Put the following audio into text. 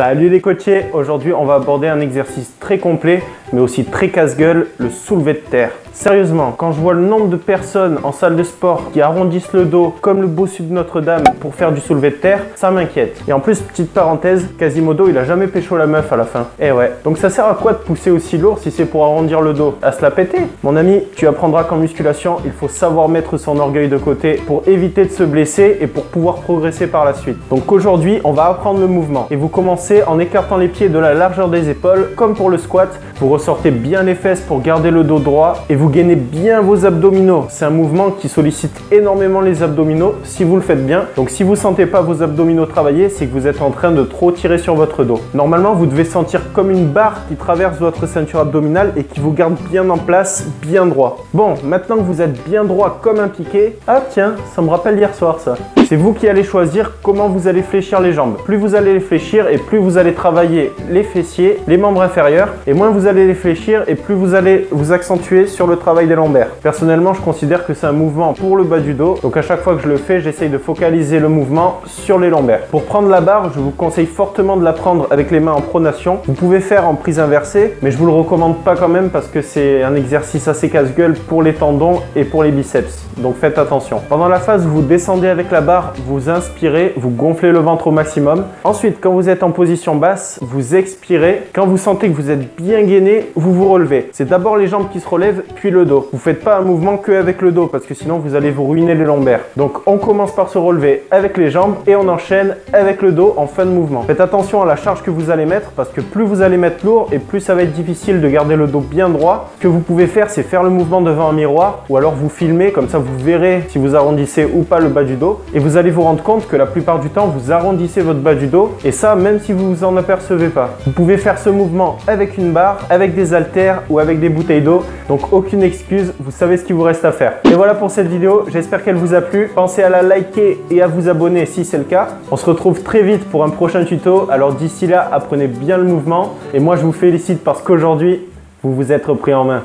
Salut les coachés, aujourd'hui on va aborder un exercice très complet mais aussi très casse-gueule, le soulevé de terre. Sérieusement, quand je vois le nombre de personnes en salle de sport qui arrondissent le dos comme le bossu de Notre-Dame pour faire du soulevé de terre, ça m'inquiète. Et en plus, petite parenthèse, Quasimodo il a jamais pécho la meuf à la fin. Eh ouais, donc ça sert à quoi de pousser aussi lourd si c'est pour arrondir le dos? À se la péter? Mon ami, tu apprendras qu'en musculation, il faut savoir mettre son orgueil de côté pour éviter de se blesser et pour pouvoir progresser par la suite. Donc aujourd'hui, on va apprendre le mouvement et vous commencez en écartant les pieds de la largeur des épaules comme pour le squat. Vous ressortez bien les fesses pour garder le dos droit et vous gainez bien vos abdominaux. C'est un mouvement qui sollicite énormément les abdominaux si vous le faites bien. Donc si vous ne sentez pas vos abdominaux travailler, c'est que vous êtes en train de trop tirer sur votre dos. Normalement, vous devez sentir comme une barre qui traverse votre ceinture abdominale et qui vous garde bien en place, bien droit. Bon, maintenant que vous êtes bien droit comme un piqué, ah tiens, ça me rappelle hier soir ça. C'est vous qui allez choisir comment vous allez fléchir les jambes. Plus vous allez les fléchir et plus vous allez travailler les fessiers, les membres inférieurs et moins vous allez les fléchir et plus vous allez vous accentuer sur le travail des lombaires. Personnellement, je considère que c'est un mouvement pour le bas du dos. Donc à chaque fois que je le fais, j'essaye de focaliser le mouvement sur les lombaires. Pour prendre la barre, je vous conseille fortement de la prendre avec les mains en pronation. Vous pouvez faire en prise inversée, mais je vous le recommande pas quand même parce que c'est un exercice assez casse-gueule pour les tendons et pour les biceps. Donc faites attention. Pendant la phase où vous descendez avec la barre, vous inspirez, vous gonflez le ventre au maximum. Ensuite, quand vous êtes en position basse, vous expirez. Quand vous sentez que vous êtes bien gainé, vous vous relevez. C'est d'abord les jambes qui se relèvent, puis le dos. Vous ne faites pas un mouvement que avec le dos parce que sinon vous allez vous ruiner les lombaires. Donc on commence par se relever avec les jambes et on enchaîne avec le dos en fin de mouvement. Faites attention à la charge que vous allez mettre parce que plus vous allez mettre lourd et plus ça va être difficile de garder le dos bien droit. Ce que vous pouvez faire, c'est faire le mouvement devant un miroir ou alors vous filmez, comme ça vous verrez si vous arrondissez ou pas le bas du dos et vous allez vous rendre compte que la plupart du temps vous arrondissez votre bas du dos et ça même si vous vous en apercevez pas. Vous pouvez faire ce mouvement avec une barre, avec des haltères ou avec des bouteilles d'eau, donc aucune excuse, vous savez ce qu'il vous reste à faire. Et voilà pour cette vidéo, j'espère qu'elle vous a plu. Pensez à la liker et à vous abonner si c'est le cas. On se retrouve très vite pour un prochain tuto, alors d'ici là, apprenez bien le mouvement et moi je vous félicite parce qu'aujourd'hui, vous vous êtes repris en main.